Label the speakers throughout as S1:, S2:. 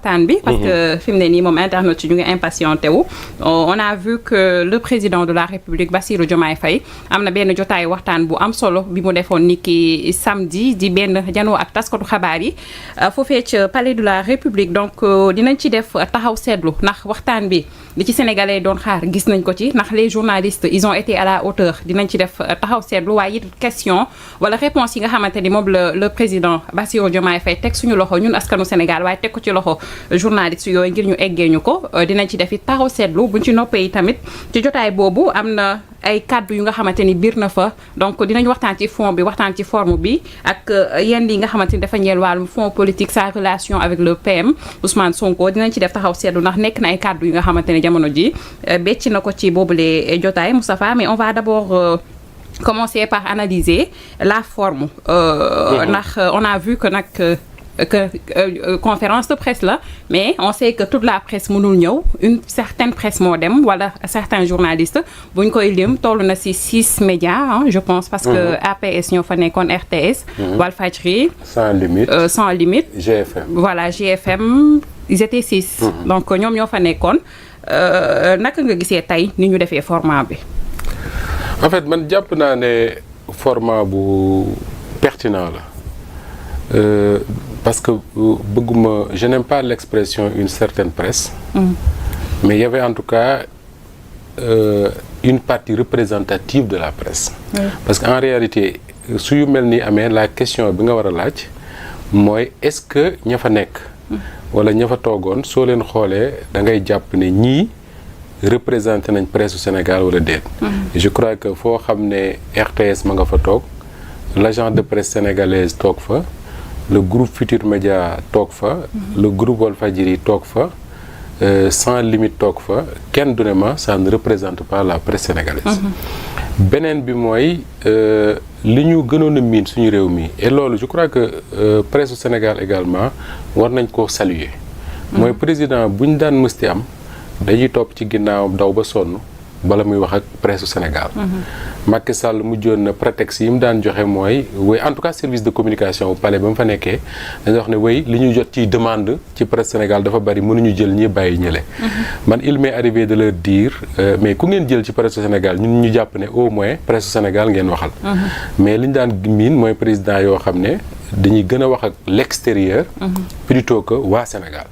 S1: waxtaan bi. parce que fi mu ne nii moom internet ci ñu ngi impatienté wu. on a vu que le président de la République Bassirou Diomaye Faye am na benn jotaay waxtaan bu am solo bi mu defoon ni ki samedi di benn janoo ak taskatu xabaar yi foofee ca palais de la République donc dinañ ci def taxaw seetlu ndax waxtaan bi li ci sénégalais doon xaar gis nañ ko ci ndax les journalistes ils ont été à la hauteur dinañ ci def taxaw seetlu waaye it question wala réponse yi nga xamante ni moom le président Bassirou Diomaye Faye teg suñu loxo ñun askanu Sénégal waaye teg ko ci loxo journalistes yooyu ngir ñu eggee ñu ko dinañ ci def it taxaw seetlu buñ ci noppee yi tamit ci jotaay boobu am na ay kàddu yu nga xamante ni biir na fa donc dinañ waxtaan ci fond bi waxtaan ci forme bi ak yenn yi nga xamante ni dafa ñeel wàllum fond politique sa relation avec le PM Ousmane Sonko dinañ ci def taxaw seetlu ndax nekk na ay kàddu yu nga xamante ni jamono ji becc na ko ci boobule jotaay Moustapha mais on va d'abord commencer par analyser la forme ndax on a vu que nag conférence de presse la mais on sait que toute la presse mënul ñëw une certaine presse moo dem wala certains journalistes buñ koy lim toll na ci 6 médias je pense parce que APS ñoo fa nekkoon RTS Walfadjri Sans Limite
S2: GFM
S1: voilà GFM ils étaient 6 donc ñoom ñoo fa nekkoon naka nga gisee tey ni ñu defee format bi
S2: en fait man jàpp naa ne format bu pertinent la parce que bëgguma je n'aime pas l'expression une certaine presse mais il y avait en tout cas une partie représentative de la presse parce que en réalité su yu mel ni amee la question bi nga war a laaj mooy est-ce que ña fa nekk wala ña fa toogoon soo leen xoolee da ngay jàpp ne ñii représenté nañ presse au Sénégal wala déet je crois que foo xam ne RTS ma nga fa toog l'agence de presse sénégalaise toog fa le groupe Futur Média toog fa le groupe Walfadjri toog fa Sans Limite toog fa kenn du ne ma ça ne représente pas la presse sénégalaise beneen bi mooy li ñu gënoon a miin suñu réew mi et loolu je crois que presse au Sénégal également war nañ koo saluer mooy président bu ñu daan mësti am dañuy topp ci ginnaawam daw ba sonn bala muy wax ak presse au Sénégal Macky Sall mujjoon na prétexte yi mu daan joxe mooy way en tout cas service de communication au palais ba mu fa nekkee dañuy wax ne way li ñu jot ci demande ci presse Sénégal dafa bari mënuñu jël ñi bàyyi ñële man il m'est arrivé de leur dire mais ku ngeen jël ci presse Sénégal ñun ñu jàpp ne au moins presse Sénégal ngeen waxal mais li ñu daan miin mooy président yoo xam ne dañuy gën a wax ak l'extérieur plutôt que waa Sénégal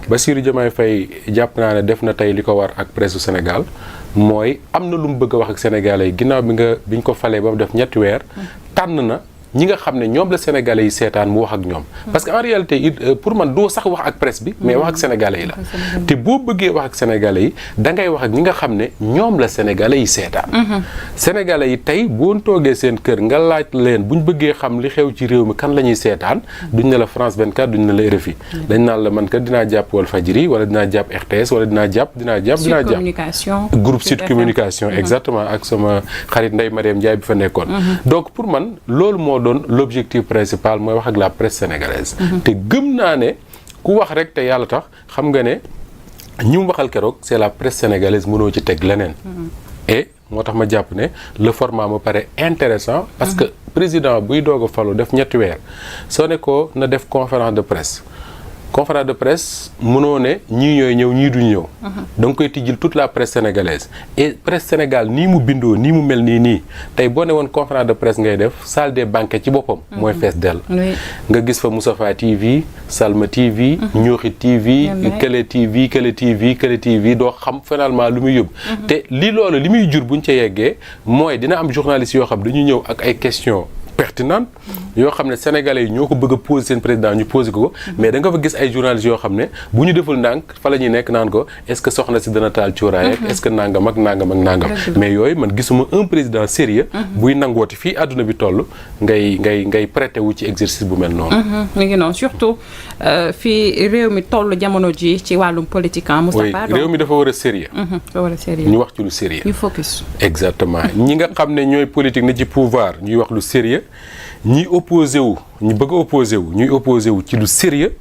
S2: Bassirou Diomaye Faye jàpp naa ne def na tey li ko war ak presse du Sénégal mooy am na lu mu bëgg a wax ak sénégalais yi ginnaaw bi ñu ko falee ba mu def ñetti weer tànn na ñi nga xam ne ñoom la sénégalais yi seetaan mu wax ak ñoom parce que en réalité pour man doo sax wax ak presse bi mais wax ak sénégalais yi la te boo bëggee wax ak sénégalais yi da ngay wax ak ñi nga xam ne ñoom la sénégalais yi seetaan sénégalais yi tey boo toogee seen kër nga laaj leen buñ bëggee xam li xew ci réew mi kan la ñuy seetaan duñ ne la France 24 duñ ne la RFI dañ naan la man kat dinaa jàpp Walfadjri wala dinaa jàpp RTS wala dinaa jàpp groupe Sud Communication exactement ak sama xarit Ndeye Mariam Ndiaye bi fa nekkoon donc pour man loolu moo doon l'objectif principal mooy wax ak la presse sénégalaise te gëm naa ne ku wax rek te yàlla tax xam nga ne ñi mu waxal keroog c'est la presse sénégalaise mënoo ci teg leneen et moo tax ma jàpp ne le format me paraît intéressant parce que président buy doog a falu def ñetti weer soo ne ko na def conférence de presse mënoo ne ñii ñooy ñëw ñii duñ ñëw da nga koy tijjil toute la presse sénégalaise et presse Sénégal nii mu bindoo nii mu mel nii tey boo ne woon conférence de presse ngay def salle des banquets ci boppam mooy fees dell nga gis fa Moustapha TV Salma TV Ñooxi TV Kële TV doo xam finalement lu muy yóbbu te loolu li muy jur buñ ca yeggee mooy dina am journalistes yoo xam dañu ñëw ak ay questions pertinente yoo xam ne sénégalais yi ñoo ko bëgg a poser seen président ñu poser ko mais da nga fa gis ay journalistes yoo xam ne bu ñu deful ndànk fa la ñuy nekk naan ko est-ce que soxna si dana taal cuuraay ak est-ce que nangam ak nangam mais yooyu man gisuma un président sérieux buy nangooti fii àdduna bi toll ngay prêter wu ci exercice bu mel noonu
S1: mi ngi noonu surtout fii réew mi toll jamono ji ci wàllum politique Moustapha
S2: réew mi dafa war a sérieux ñu wax ci lu sérieux
S1: ñu focus
S2: exactement ñi nga xam ne ñooy politique na ci pouvoir ñuy wax lu sérieux ñi opposé wu ñu bëgg a opposé wu ñuy opposé wu ci lu sérieux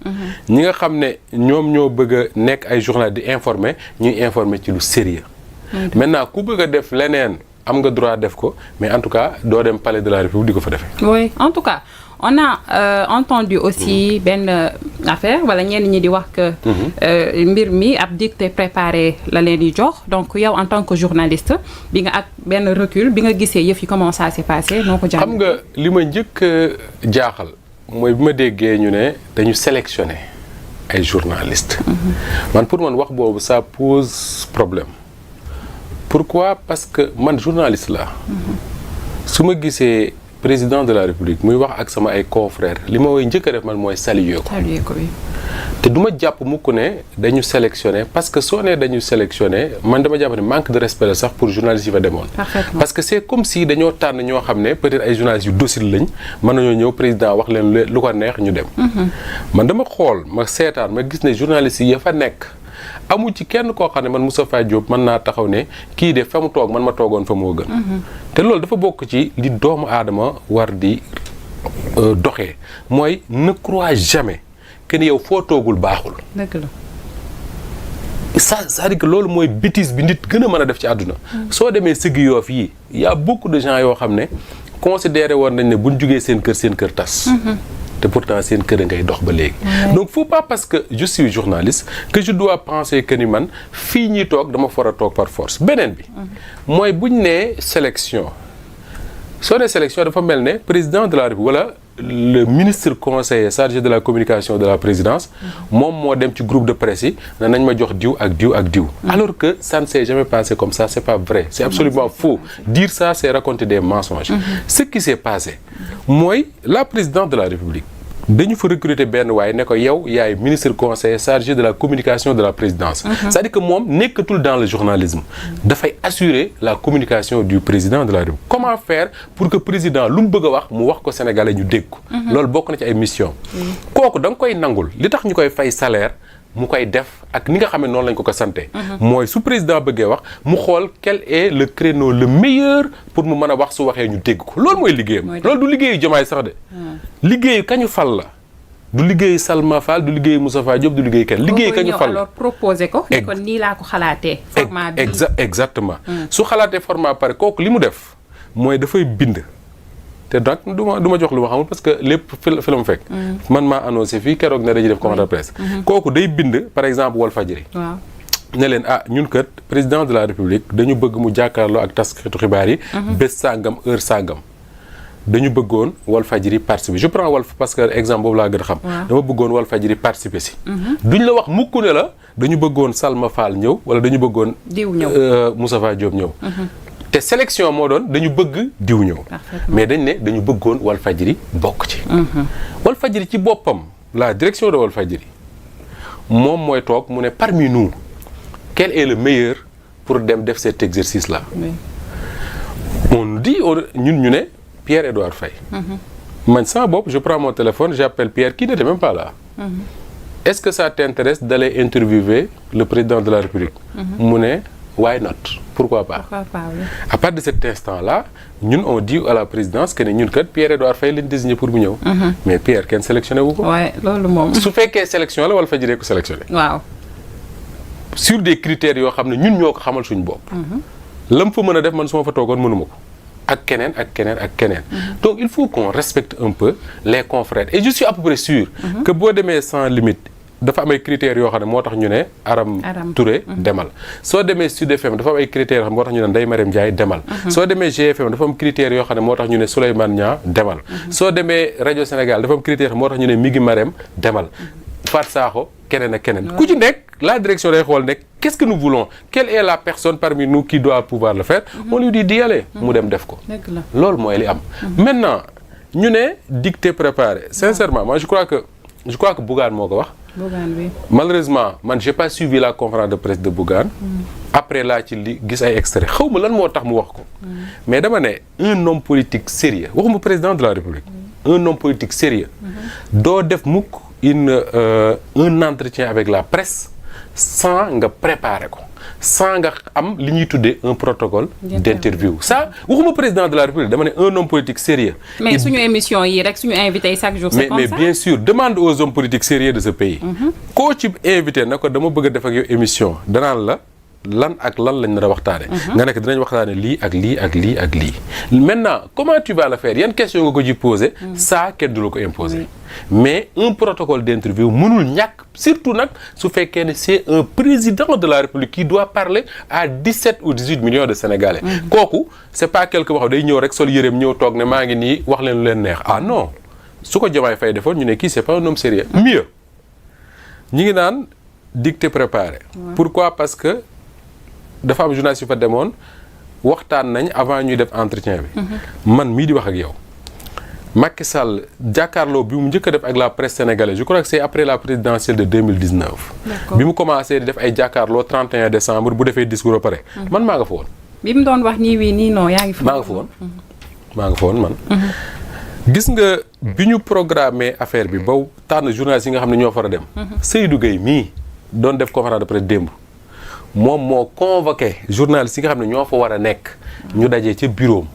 S2: ñi nga xam ne ñoom ñoo bëgg a nekk ay journalistes di informer ñuy informer ci lu sérieux maintenant ku bëgg a def leneen am nga droit def ko mais en tout cas doo dem palais de la République di ko fa defee
S1: oui en tout cas on a entendu aussi benn affaire wala ñenn ñi di wax que mbir mi ab dictée préparé la leen di jox donc yow en tant que journaliste bi nga ak benn recul bi nga gisee yëf yi comment ça s'est passé noo ko jàng.
S2: xam nga li ma njëkk jaaxal mooy bi ma déggee ñu ne dañu sélectionné ay journalistes. man pour man wax boobu ça pose problème. Pourquoi? Parce que man journaliste la su ma gisee président de la République muy wax ak sama ay confrères li ma woy njëkk a def man mooy saluer ko te du ma jàpp mukk ne dañu sélectionné parce que soo nee dañu sélectionné man dama jàpp ne manque de respect la sax pour journalistes yi fa demoon parce que c'est comme si dañoo tànn ñoo xam ne peut-être ay journalistes yu docile lañ mën nañoo ñëw président wax leen lu ko neex ñu dem man dama xool ma seetaan ma gis ne journalistes yi ya fa nekk amul ci kenn koo xam ne man Moustapha Diop mën naa taxaw ne kii de fa mu toog man ma toogoon fa moo gën te loolu dafa bokk ci li doomu aadama war di doxee mooy ne crois jamais que ni yow foo toogul baaxul.
S1: dëgg la.
S2: c'est-à-dire que loolu mooy bêtise bi nit gën a mën a def ci àdduna. soo demee sëgg Yoff yi y a beaucoup de gens yoo xam ne considéré woon nañ ne buñ jugee seen kër tas. te pourtant seen kër ngay dox ba léegi. donc faut pas parce que je suis journaliste que je dois penser que ni man fii ñuy toog dama war a toog par force beneen bi. mooy buñ nee sélection soo nee sélection dafa mel ne président de la République wala le ministre conseiller chargé de la communication de la présidence moom moo dem ci groupe de presse yi ne nañ ma jox diw ak diw ak diw. alors que ça ne s'est jamais passé comme ça c'est pas vrai c'est absolument faux dire ça c'est raconter des mensonges. Ce qui s'est passé mooy la présidente de la République dañu fa recruter benn waaye ne ko yow yaay ministre conseiller chargé de la communication de la présidence. C'est-à-dire que moom nekkatul dans le journalisme. dafay assurer la communication du président de la République. Comment faire pour que président lu mu bëgg a wax mu wax ko Sénégalais ñu dégg ko. loolu bokk na ci ay mission. kooku da nga koy nangul li tax ñu koy fay salaire mu koy def ak ni nga xam ne noonu lañ ko sante. mooy su président bëggee wax mu xool quel est le créneau le meilleur pour mu mën a wax su waxee ñu dégg ko loolu mooy liggéeyam. loolu du liggéeyu Diomaye sax de. liggéeyu kañu fal la. du liggéeyu Salma Fall du liggéeyu Moustapha Diop du liggéeyu kenn liggéeyu kañu fal
S1: alors proposé ko ni ko nii laa ko xalaatee format bi
S2: exactement su xalaatee format pare kooku li mu def mooy dafay bind te donc du ma jox lu ma xamul parce que lépp fi la mu fekk man maa annoncé fii keroog ne dañuy def conférence de presse kooku day bind par exemple Walfadjri ne leen ñun kat président de la République dañu bëgg mu jàkkaarloo ak taskatu xibaar yi bés sàngam heure sàngam dañu bëggoon Walfadjri participer je prends Walf parce que exemple boobu laa gën a xam. dama bëggoon Walfadjri participer si. duñ la wax mukk ne la dañu bëggoon Salma Fall ñëw wala dañu bëggoon.
S1: diw ñëw
S2: Moustapha Diop ñëw. te sélection moo doon dañu bëgg diw ñëw. mais dañ ne dañu bëggoon Walfadjri bokk ci. Walfadjri ci boppam la direction de Walfadjri moom mooy toog mu ne parmi nous quel est le meilleur pour dem def cet exercice là. on dit ñun ñu ne. Pierre-Edouard Faye. man sama bopp je prends mon téléphone j'appelle Pierre qui n'était même pas là. Est-ce que ça t'intéresse d'aller interviewer le président de la République. mu ne why not pourquoi pas.
S1: Oui.
S2: À partir de cet instant-là ñun on dit à la présidence que ne ñun kat Pierre-Edouard Faye lañ désigné pour mu ñëw. mais Pierre kenn sélectionné wu ko.
S1: waaye loolu moom.
S2: su fekkee sélection la Walfadjri ko sélectionné.
S1: waaw.
S2: sur des critères yoo xam ne ñun ñoo ko xamal suñu bopp. la mu fa mën a def man su ma fa toogoon mënuma ko. ak keneen. Donc il faut qu'on respecte un peu les confrères et je suis à peu près sûr que boo demee sans limite dafa am ay critères yoo xam ne moo tax ñu ne Aram Touré demal soo demee Sud FM dafa am ay critères yoo xam ne moo tax ñu ne Ndeye Marième Ndiaye demal soo demee GFM dafa am critères yoo xam ne moo tax ñu ne Souleymane Niang demal soo demee Radio Sénégal dafa am critères moo tax ñu ne Migui Marème demal Fat Sakho keneen ak keneen ku ci nekk la direction day xool nekk qu'est-ce que nous voulons quelle est la personne parmi nous qui doit pouvoir le faire on lui dit d'y aller mu dem def ko loolu mooy li am maintenant ñu ne dictée préparée sincèrement moi je crois que Bougane moo ko wax malheureusement man j'ai pas suivi la conférence de presse de Bougane après laa ci li gis ay extrait xaw ma lan moo tax mu wax ko mais dama ne un homme politique sérieux waxuma président de la République un homme politique sérieux doo def mukk un entretien avec la presse sans nga préparer ko sans nga am li ñuy tuddee un protocole d'interview ça waxuma président de la République dama ne un homme politique sérieux
S1: mais suñu émission yi rek suñu invité yi chaque jour c'est comme ça
S2: mais bien sûr demande aux hommes politiques sérieux de ce pays koo ci invité na ko dama bëgg a def ak yow émission danaan la lan ak lan lañ nar a waxtaane nga nekk dinañ waxtaane lii ak lii ak lii ak lii maintenant comment tu vas le faire yan question nga ko ci poser ça kenn du la ko imposer mais un protocole d'interview mënul ñàkk surtout nag su fekkee ne c'est un président de la République qui doit parler à 17 ou 18 millions de Sénégalais kooku c'est pas quelque wax day ñëw rek sol yëreem ñëw toog ne maa ngi nii wax leen lu leen neex ah non su ko Diomaye Faye defoon ñu ne kii c'est pas un homme sérieux mieux ñi ngi naan dicté préparé pourquoi parce que dafa am journaliste yu fa demoon waxtaan nañ avant ñuy def entretien bi man mii di wax ak yow Macky Sall jàkkaarloo bi mu njëkk a def ak la presse sénégalaise je crois que c'est après la présidentielle de 2019 bi mu commencé di def ay jàkkaarloo 31 décembre bu defee discours ba pare man maa nga fa woon
S1: bi mu doon wax nii wii nii non yaa ngi fa
S2: maa nga fa woon man gis nga bi ñu programmé affaire bi ba tànn journaliste yi nga xam ne ñoo far a dem Seydou Gueye mii doon def conférence de presse démb moom moo convoqué journaliste yi nga xam ne ñoo fa war a nekk ñu dajee ca bureau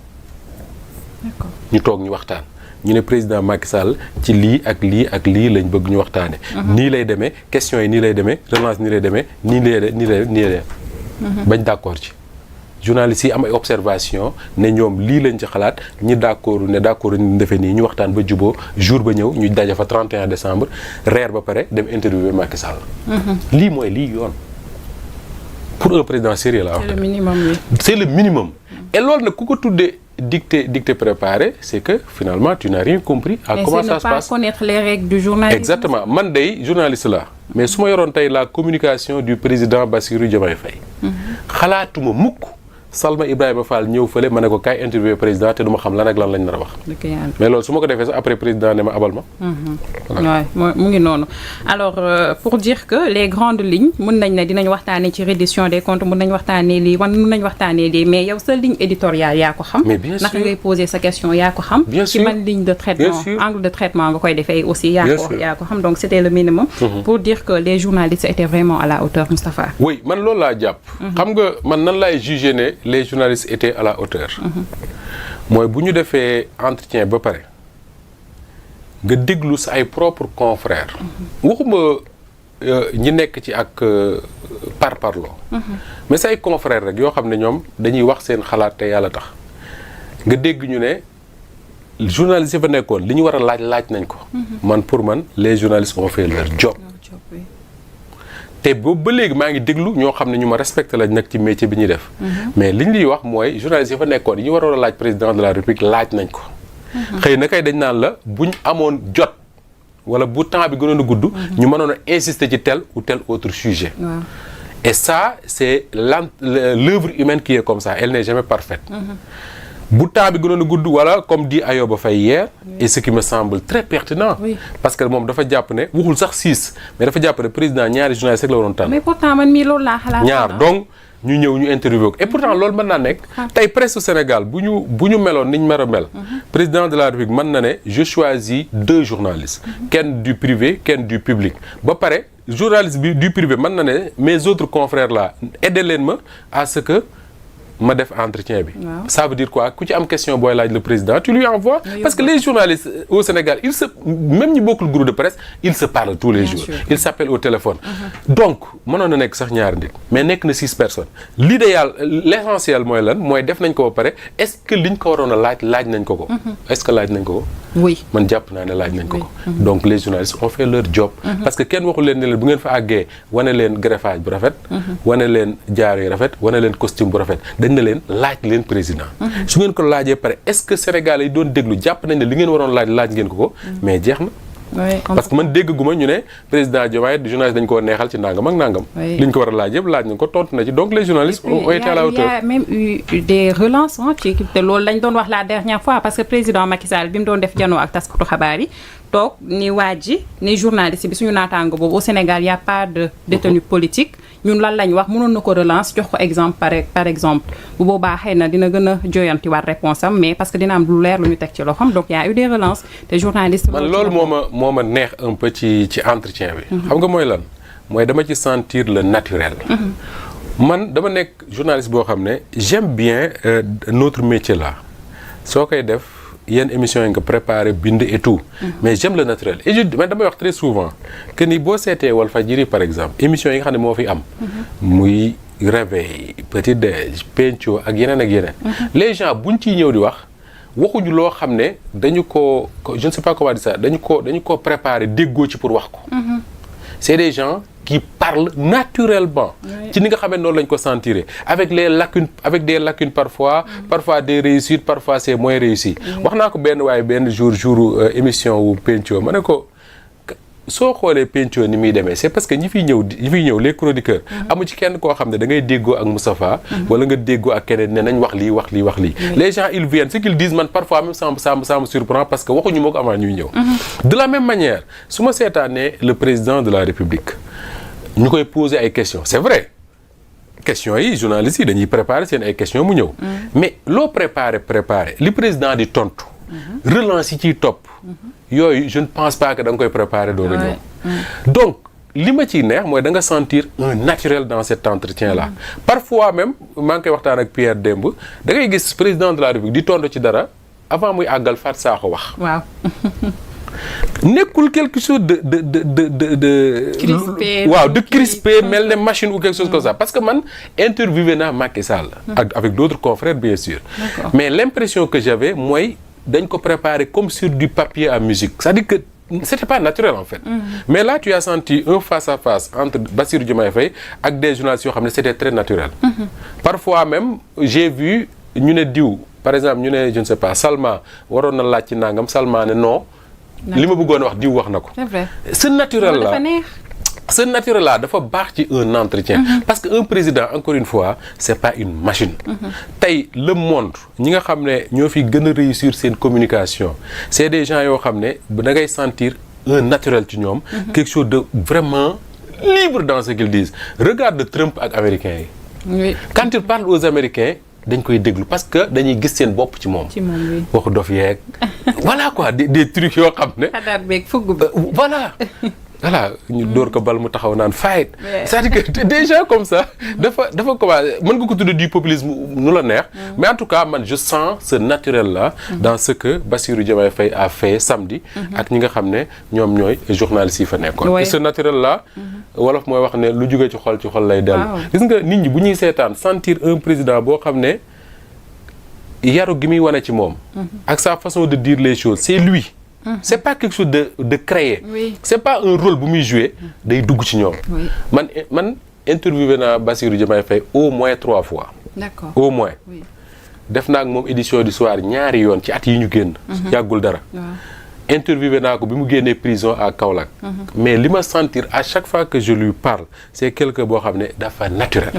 S2: ñu toog ñu waxtaan ñu ne président Macky Sall ci lii ak lii ak lii lañ bëgg ñu waxtaane nii lay demee questions yi nii lay demee relance nii lay demee nii lay bañ d'accord ci journalistes yi am ay observation ne ñoom lii lañ ci xalaat ñi d'accord ñu defee nii ñu waxtaan ba juboo jour ba ñëw ñu daje fa 31 décembre reer ba pare dem interviewer Macky Sall lii mooy lii yoon pour un président sérieux la wax
S1: c'est le minimum oui.
S2: C'est le minimum et loolu nag ku ko tuddee dicté préparé c'est que finalement tu n'as rien compris à
S1: mais
S2: comment
S1: c'est
S2: ça se passe.
S1: ne pas connaître les règles du journalisme.
S2: Exactement man day journaliste la mais su ma yoroon tey la communication du président Bassirou Diomaye Faye xalaatuma mukk Salma Ibrahima Fall ñëw fële ma ne ko kaay interviewer président te du ma xam lan ak lan lañ nar a wax mais loolu su ma ko defee sax après président ne ma abal ma
S1: waaw mu ngi noonu alors pour dire que les grandes lignes mën nañ ne dinañ waxtaanee ci reddition des comptes mën nañ waxtaanee lii mën nañ waxtaanee lii mais yow sa ligne éditoriale yaa ko xam
S2: mais bien sûr
S1: naka ngay poser sa question yaa ko xam
S2: bien
S1: ci
S2: sûr
S1: man ligne de traitement angle de traitement nga koy defee aussi yaa ko xam donc c'était le minimum pour dire que les journalistes étaient vraiment à la hauteur Moustapha
S2: oui man loolu laa jàpp xam nga man nan laay juger ne les journalistes étaient à la hauteur mooy bu ñu defee entretien ba pare nga déglu sa ay propres confrères waxuma ñi nekk ci ak parparloo mais sa ay confrères rek yoo xam ne ñoom dañuy wax seen xalaat te yàlla tax nga dégg ñu ne journalistes yi fa nekkoon li ñu war a laaj nañ ko man pour man les journalistes ont fait leur job te boobu ba léegi maa ngi déglu ñoo xam ne ñu ma respecté lañ nag ci métier bi ñuy def mais li ñu liy wax mooy journalistes yi fa nekkoon yi ñu waroon a laaj président de la République laaj nañ ko xëy na kay dañ naan la buñ amoon jot wala bu temps bi gënoon a gudd ñu mënoon a insister ci tel ou tel autre sujet et ça c'est l'œuvre humaine qui est comme ça elle n'est jamais parfaite bu temps bi gënoon a gudd wala comme dit Ayoba Faye hier et ce qui me semble très pertinent parce que moom dafa jàpp ne waxul sax 6 mais dafa jàpp ne président ñaari journaliste rek la waroon tànn
S1: mais pourtant man mii loolu laa xalaat
S2: ñaar donc ñu ñëw ñu interview ko et pourtant loolu mën naa nekk tey presse Sénégal bu ñu meloon niñ mer a mel président de la République mën na ne je choisis 2 journalistes kenn du privé kenn du public ba pare journaliste bi du privé mën na ne mes autres confrères là aider leen ma à ce que ma def entretien bi ça veut dire quoi ku ci am question booy laaj le président tu lui envoies parce que les journalistes au Sénégal même ñi bokkul groupe de presse ils se parlent tous les jours ils s'appellent au téléphone donc mënoon na nekk sax ñaari nit mais nekk na 6 personnes l'idéal l'essentiel mooy lan mooy def nañ ko ba pare est-ce que liñ ko waroon a laaj nañ ko est-ce que laaj nañ ko
S1: oui
S2: man jàpp naa ne laaj nañ ko donc les journalistes ont fait leur job parce que kenn waxul leen ne leen bu ngeen fa àggee wane leen greffage bu rafet wane leen jaaro yu rafet wane leen costume bu rafet dañ na leen laaj leen président su ngeen ko laajee pare est-ce que Sénégalais yi doon déglu jàpp nañ ne li ngeen waroon laaj ngeen ko mais jeex na parce que man dégguma ñu ne président Diomaye journaliste dañ koo neexal ci nangam ak nangam li ñu ko war a laaj yëpp laaj nañ ko tontu na ci donc les journalistes ont été à la hauteur.
S1: Il y a même eu des relances ci te loolu lañ doon wax la dernière fois parce que président Macky Sall bi mu doon def janoo ak taskatu xabaar yi toog ni waa ji ni journaliste bi suñu naataango boobu au Sénégal y a pas de détenu politique ñun lan lañ wax mënoon na ko relance jox ko exemple par exemple bu boobaa xëy na dina gën a joyanti waat réponse am mais parce que dina am lu leer lu ñu teg ci loxoom donc y a eu des relances te journalistes.
S2: man loolu moo ma neex un peu ci entretien bi. xam nga mooy lan mooy dama ci sentir le naturel. man dama nekk journaliste boo xam ne j'aime bien notre métier là soo koy def. yenn émission yi nga préparé bind et tout mais j'aime le naturel et man damay wax très souvent que ni boo seetee Walfadjri par exemple émission yi nga xam ne moo fi am muy réveil petit déj penco ak yeneen. Les gens buñ ciy ñëw di waxuñu loo xam ne dañu ko je ne sais pas comment dire ça dañu ko préparer déggoo ci pour wax ko. C'est des gens qui parlent naturellement. ci ni nga xam ne noonu lañ ko sentir avec des lacunes parfois des réussites parfois c'est moins réussi. wax naa ko benn jour émission wu penco ma ne ko. soo xoolee penco ni muy demee c'est parce que ñi fiy ñëw les chroniqueurs amu ci kenn koo xam ne da ngay déggoo ak Moustapha wala nga déggoo ak keneen ne nañ wax lii les gens ils viennent ce qu'ils disent man parfois même ça me surprend parce que waxuñu ma ko avant ñuy ñëw de la même manière su ma seetaanee le président de la République ñu koy poser ay questions c'est vrai questions yi journalistes yi dañuy préparer seen ay questions mu ñëw mais loo préparer li président di tontu relance yi ciy topp yooyu je ne pense pas que da nga koy préparer doon a ñëw donc li ma ciy neex mooy da nga sentir un naturel dans cet entretien là parfois même maa ngi koy waxtaan ak Pierre démb da ngay gis président de la République di tontu ci dara avant muy àggal Fatou Sakho wax
S1: waaw
S2: nekkul quelque chose de crispé mel ne machine ou quelque chose comme ça parce que man interviewé naa Macky Sall avec d'autres confrères bien sûr mais l'impression que j'avais mooy dañ ko préparer comme sur du papier à musique c'est-à-dire que c'était pas naturel en fait mais là tu as senti un face à face entre Bassirou Diomaye Faye ak des journalistes yoo xam ne c'était très naturel parfois même j'ai vu ñu ne diw par exemple ñu ne je ne sais pas Salma waroon na laaj ci nangam Salma ne non li ma bëggoon wax diw wax na ko
S1: c'est vrai
S2: ce naturel là dafa baax ci un entretien parce que un président encore une fois c'est pas une machine tey le monde ñi nga xam ne ñoo fi gën a réussir seen communication c'est des gens yoo xam ne da ngay sentir un naturel ci ñoom quelque chose de vraiment libre dans ce qu'ils disent regarde Trump ak américains yi quand il parle aux Américains dañ koy déglu parce que dañuy gis seen bopp ci moom waxu dof yeeg voilà quoi des trucs yoo xam ne
S1: xadaat beeg fugg bi
S2: voilà ñu dóor ko bal mu taxaw naan fight c'est-à-dire que des gens comme ça dafa commencé mën nga ko tudde du populisme nu la neex mais en tout cas man je sens ce naturel là dans ce que Bassirou Diomaye Faye a fait samedi ak ñi nga xam ne ñoom ñooy journalistes yi fa nekkoon et ce naturel là wolof mooy wax ne lu jóge ci xol lay dellu gis nga nit ñi bu ñuy seetaan sentir un président boo xam ne yaru gi muy wane ci moom ak sa façon de dire les choses c'est lui c'est pas quelque chose de créer c'est pas un rôle bu muy jouer day dugg ci ñoom man interviewé naa Bassirou Diomaye Faye au moins 3 fois
S1: d'accord
S2: au moins def naa ak moom édition du soir ñaari yoon ci at yi ñu génn yàggul dara interviewé naa ko bi mu génnee prison à Kaolack mais li ma sentir à chaque fois que je lui parle c'est quelqu'un boo xam ne dafa naturel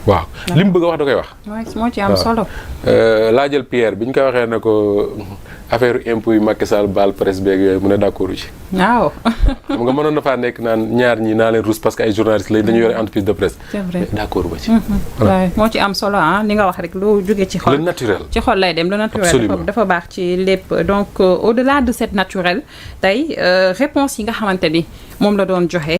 S2: waaw li mu bëgg a wax da koy wax
S1: moo ci am solo
S2: laa jël Pierre bi ñu ko waxee ne ko affaire impôt yu Macky Sall baal presse beeg yooyu mu ne d'accord ci
S1: waaw
S2: xam nga mënoon na faa nekk naan ñaar ñi naa leen rus parce que ay journalistes lañ dañu yore entreprise de presse
S1: c'est vrai
S2: d'accord ba ci
S1: waaw moo ci am solo li nga wax rek lu jóge ci xol
S2: le naturel
S1: ci xol lay dem le naturel dafa baax ci lépp donc au-delà de cette naturel tey réponse yi nga xamante ni moom la doon joxe